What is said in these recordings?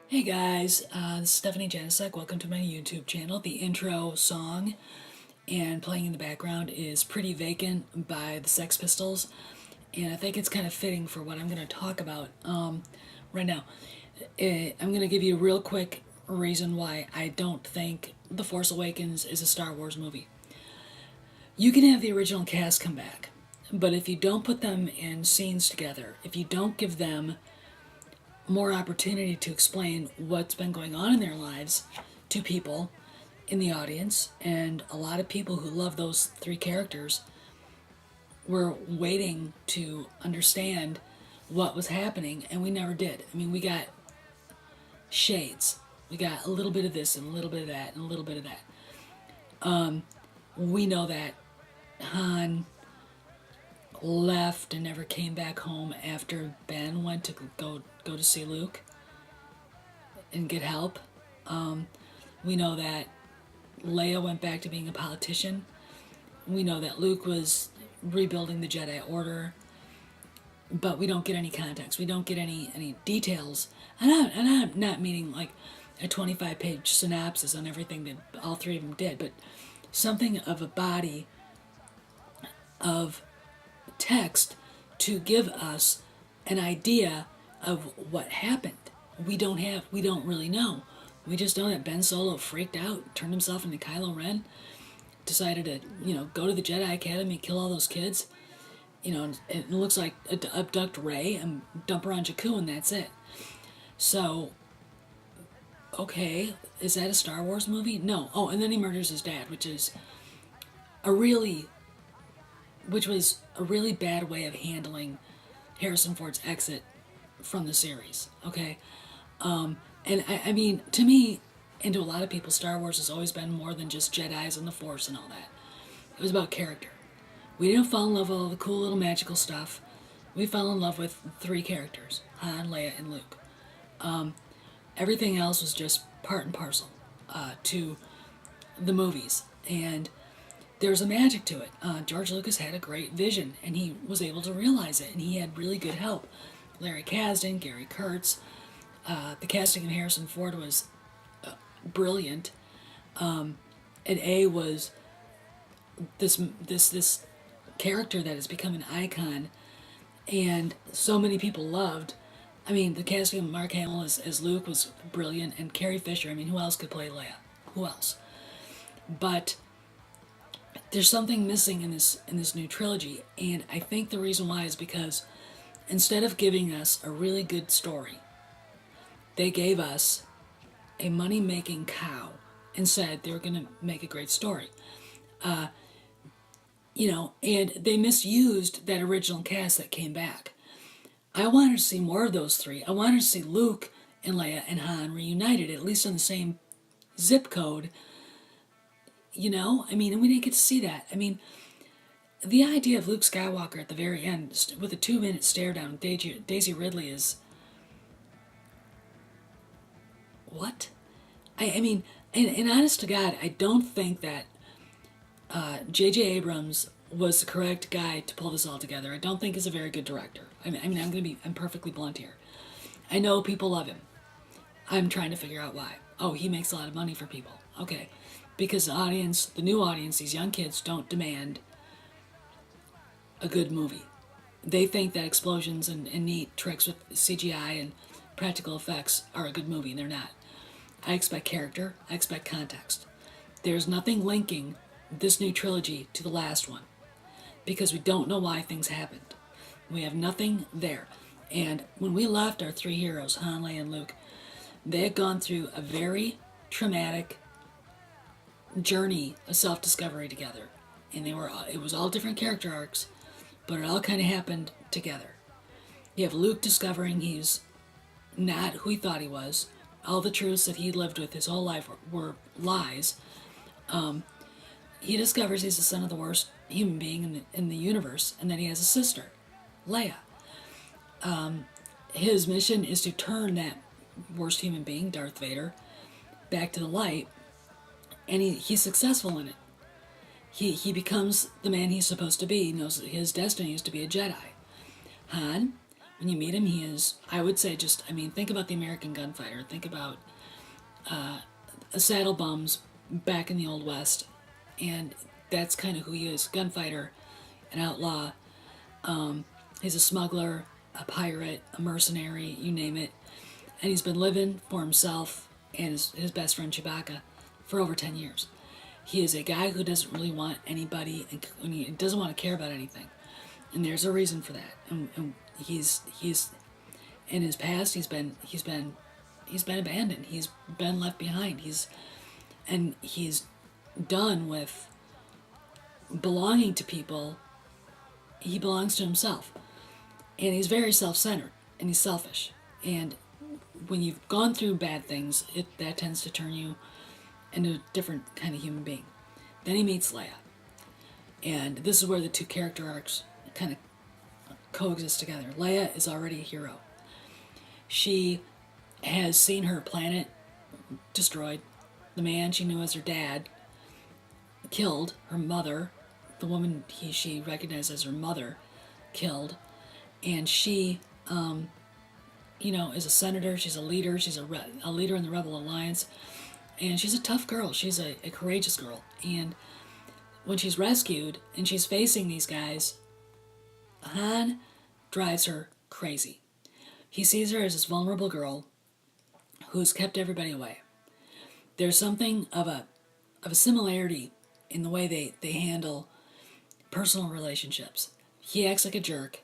Hey guys, this is Stephanie Janisek. Welcome to my YouTube channel. The intro song and playing in the background is Pretty Vacant by the Sex Pistols, and I think it's kind of fitting for what I'm going to talk about right now. I'm going to give you a real quick reason why I don't think The Force Awakens is a Star Wars movie. You can have the original cast come back, but if you don't put them in scenes together, if you don't give them more opportunity to explain what's been going on in their lives to people in the audience, and a lot of people who love those three characters were waiting to understand what was happening, and we never did. I mean, we got shades. We got a little bit of this and a little bit of that and a little bit of that. We know that Han left and never came back home after Ben went to go to see Luke and get help. We know that Leia went back to being a politician. We know that Luke was rebuilding the Jedi Order, but we don't get any context. We don't get any details. And I'm not meaning like a 25-page synopsis on everything that all three of them did, but something of a body of text to give us an idea of what happened. We don't really know. We just know that Ben Solo freaked out, turned himself into Kylo Ren, decided to, go to the Jedi Academy, kill all those kids, and it looks like abduct Rey and dump her on Jakku, and that's it. So, okay, is that a Star Wars movie? No. Oh, and then he murders his dad, which was a really bad way of handling Harrison Ford's exit from the series. Okay, and I mean, to me, and to a lot of people, Star Wars has always been more than just Jedi's and the Force and all that. It was about character. We didn't fall in love with all the cool little magical stuff. We fell in love with three characters: Han, Leia, and Luke. Everything else was just part and parcel to the movies, and there's a magic to it. George Lucas had a great vision, and he was able to realize it, and he had really good help. Larry Kasdan, Gary Kurtz. The casting of Harrison Ford was brilliant. And A was this character that has become an icon, and so many people loved. I mean, the casting of Mark Hamill as Luke was brilliant, and Carrie Fisher. I mean, who else could play Leia? Who else? But there's something missing in this new trilogy, and I think the reason why is because instead of giving us a really good story, they gave us a money-making cow and said they were going to make a great story. And they misused that original cast that came back. I wanted to see more of those three. I wanted to see Luke and Leia and Han reunited, at least on the same zip code. And we didn't get to see that. I mean, the idea of Luke Skywalker at the very end with a 2-minute stare down with Daisy Ridley is what? I mean, and honest to God, I don't think that J.J. Abrams was the correct guy to pull this all together. I don't think he's a very good director. I'm perfectly blunt here. I know people love him. I'm trying to figure out why. Oh, he makes a lot of money for people. Okay. Because the new audience, these young kids don't demand a good movie. They think that explosions and neat tricks with CGI and practical effects are a good movie, and they're not. I expect character. I expect context. There's nothing linking this new trilogy to the last one, because we don't know why things happened. We have nothing there. And when we left our three heroes, Han, Leia, and Luke, they had gone through a very traumatic journey of self-discovery together, and it was all different character arcs, but it all kind of happened together. You have Luke discovering he's not who he thought he was. All the truths that he lived with his whole life were lies. He discovers he's the son of the worst human being in the universe, and that he has a sister, Leia. His mission is to turn that worst human being, Darth Vader, back to the light, and he's successful in it. He becomes the man he's supposed to be. He knows that his destiny is to be a Jedi. Han When you meet him, he is, I would say, just, I mean, think about the American gunfighter. Think about saddle bums back in the Old West. And that's kind of who he is, gunfighter, an outlaw. He's a smuggler, a pirate, a mercenary, you name it. And he's been living for himself and his best friend Chewbacca for over 10 years. He is a guy who doesn't really want anybody and he doesn't want to care about anything. And there's a reason for that. And he's in his past he's been abandoned. He's been left behind. He's done with belonging to people. He belongs to himself. And he's very self-centered and he's selfish. And when you've gone through bad things, that tends to turn you into a different kind of human being. Then he meets Leia. And this is where the two character arcs kind of coexist together. Leia is already a hero. She has seen her planet destroyed. The man she knew as her dad killed. Her mother, the woman she recognized as her mother, killed. And she, is a senator. She's a leader. She's a leader in the Rebel Alliance. And she's a tough girl. She's a courageous girl. And when she's rescued and she's facing these guys, Han drives her crazy. He sees her as this vulnerable girl who's kept everybody away. There's something of a similarity in the way they handle personal relationships. He acts like a jerk,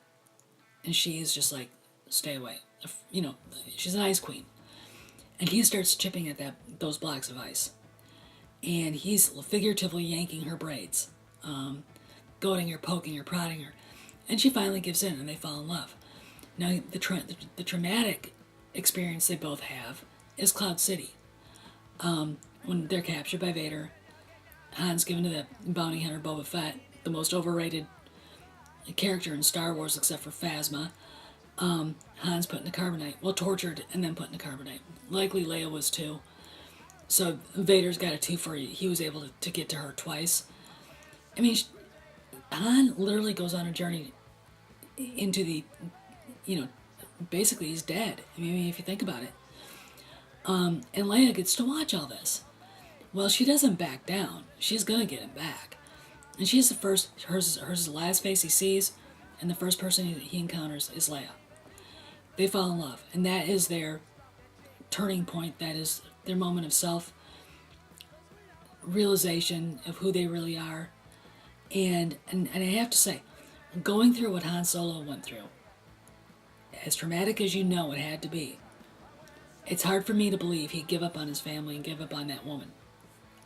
and she is just like, stay away. She's an ice queen. And he starts chipping at those blocks of ice. And he's figuratively yanking her braids, goading her, poking her, prodding her. And she finally gives in, and they fall in love. Now, the traumatic experience they both have is Cloud City. When they're captured by Vader, Han's given to the bounty hunter Boba Fett, the most overrated character in Star Wars except for Phasma. Han's put in a carbonite. Well, tortured and then put in a carbonite. Likely Leia was too. So Vader's got a two for you. He was able to get to her twice. I mean, Han literally goes on a journey into the, basically he's dead. I mean, if you think about it. And Leia gets to watch all this. Well, she doesn't back down. She's gonna get him back. And she's the first, hers is the last face he sees, and the first person he encounters is Leia. They fall in love, and that is their turning point. That is their moment of self-realization of who they really are. And I have to say, going through what Han Solo went through, as traumatic as it had to be, it's hard for me to believe he'd give up on his family and give up on that woman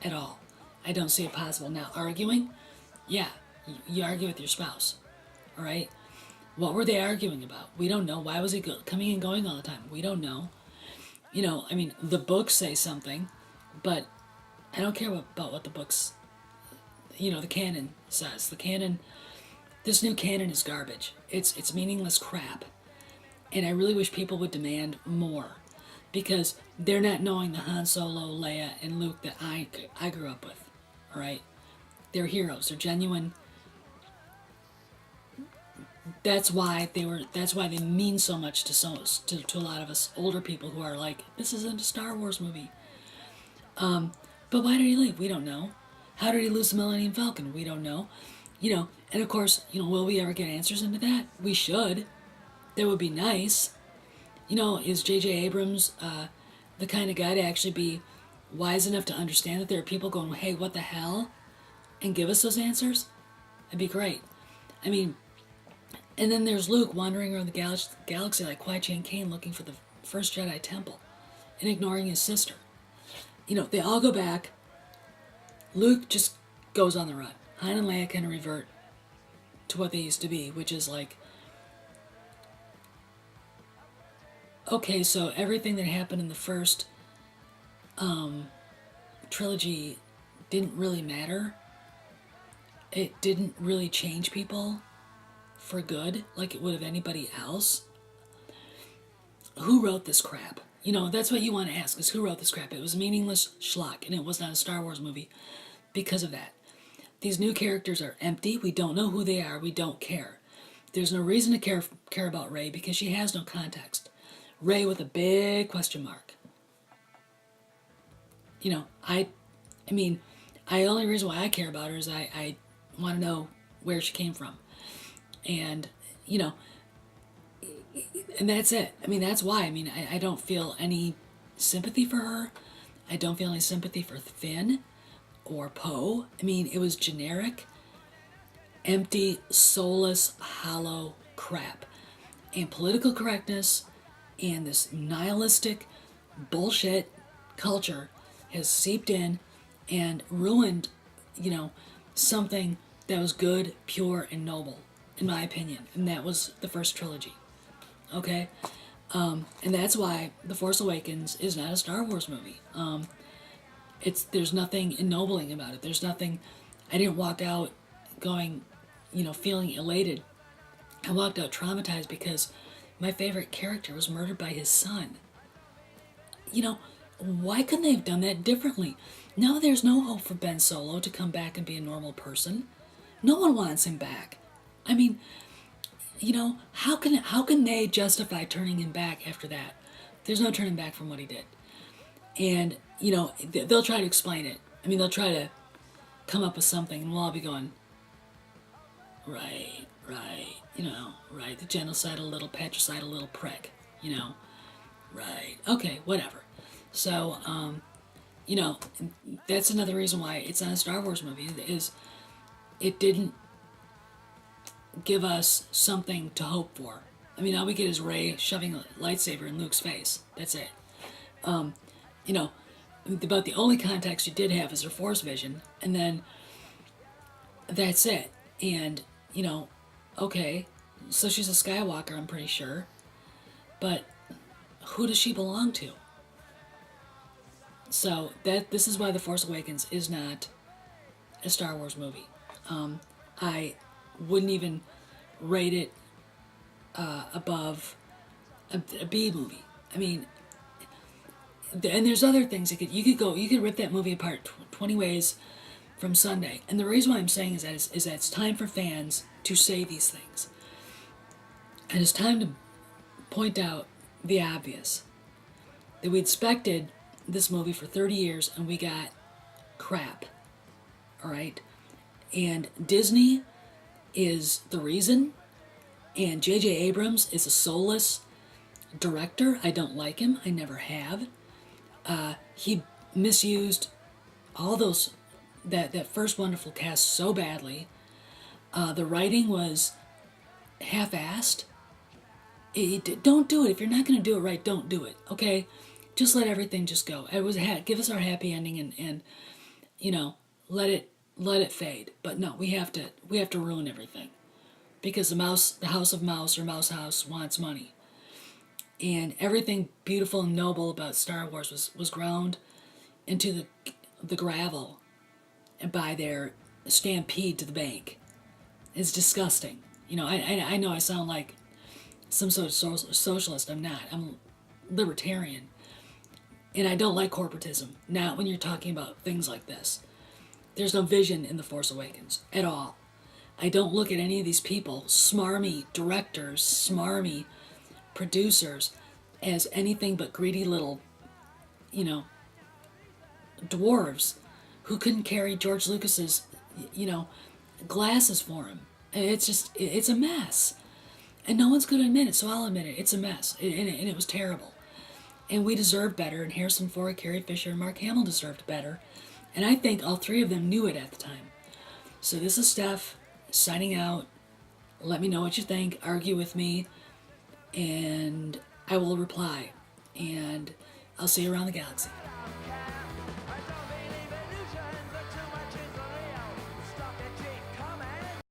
at all. I don't see it possible. Now, arguing? Yeah, you argue with your spouse, all right? What were they arguing about? We don't know. Why was he coming and going all the time? We don't know. The books say something, but I don't care about what the books, the canon says. This new canon is garbage. It's meaningless crap. And I really wish people would demand more, because they're not knowing the Han Solo, Leia, and Luke that I grew up with, all right? They're heroes. They're genuine. That's why they mean so much to a lot of us older people who are like, this isn't a Star Wars movie. But why did he leave? We don't know. How did he lose the Millennium Falcon? We don't know. And of course, will we ever get answers into that? We should. That would be nice. Is J.J. Abrams the kind of guy to actually be wise enough to understand that there are people going, hey, what the hell? And give us those answers? That'd be great. And then there's Luke wandering around the galaxy like Qui-Gon Jinn looking for the first Jedi temple and ignoring his sister. They all go back. Luke just goes on the run. Han and Leia kind of revert to what they used to be, which is like, okay, so everything that happened in the first trilogy didn't really matter. It didn't really change people for good like it would have anybody else. Who wrote this crap? That's what you want to ask, is who wrote this crap? It was meaningless schlock, and it was not a Star Wars movie because of that. These new characters are empty. We don't know who they are. We don't care. there's no reason to care about Rey because she has no context. Rey with a big question mark. You know, I mean, the only reason why I care about her is I want to know where she came from. And, you know, and that's it. I mean, that's why. I mean, I don't feel any sympathy for her. I don't feel any sympathy for Finn or Poe. I mean, it was generic, empty, soulless, hollow crap. And political correctness and this nihilistic bullshit culture has seeped in and ruined, you know, something that was good, pure, and noble, in my opinion. And that was the first trilogy. Okay? And that's why The Force Awakens is not a Star Wars movie. There's nothing ennobling about it. There's nothing. I didn't walk out going, you know, feeling elated. I walked out traumatized because my favorite character was murdered by his son. You know, why couldn't they have done that differently? Now there's no hope for Ben Solo to come back and be a normal person. No one wants him back. I mean, you know, how can they justify turning him back after that? There's no turning back from what he did. And, you know, they'll try to explain it. I mean, they'll try to come up with something, and we'll all be going, right, you know, right, the genocidal little patricidal little prick, you know, right, okay, whatever. So, you know, that's another reason why it's not a Star Wars movie, is it didn't give us something to hope for. I mean, all we get is Rey shoving a lightsaber in Luke's face. That's it. You know, about the only context you did have is her Force vision, and then that's it. And, you know, okay, so she's a Skywalker, I'm pretty sure, but who does she belong to? So this is why The Force Awakens is not a Star Wars movie. I wouldn't even rate it above a B movie. I mean, and there's other things you could rip that movie apart 20 ways from Sunday. And the reason why I'm saying is that it's time for fans to say these things. And it's time to point out the obvious. That we expected this movie for 30 years and we got crap. All right? And Disney is the reason. And J.J. Abrams is a soulless director. I don't like him. I never have. He misused all that first wonderful cast so badly. The writing was half-assed. Don't do it. If you're not going to do it right, don't do it. Okay? Just let everything just go. Give us our happy ending and you know, let it fade. But no, we have to ruin everything. Because the House of Mouse or Mouse House wants money. And everything beautiful and noble about Star Wars was ground into the gravel by their stampede to the bank. It's disgusting. You know, I know I sound like some sort of socialist. I'm not. I'm libertarian. And I don't like corporatism. Not when you're talking about things like this. There's no vision in The Force Awakens at all. I don't look at any of these people, smarmy directors, smarmy producers, as anything but greedy little, you know, dwarves who couldn't carry George Lucas's, you know, glasses for him. It's a mess. And no one's going to admit it, so I'll admit it. It's a mess. And it was terrible. And we deserved better, and Harrison Ford, Carrie Fisher, and Mark Hamill deserved better. And I think all three of them knew it at the time. So this is Steph, signing out. Let me know what you think. Argue with me. And I will reply. And I'll see you around the galaxy.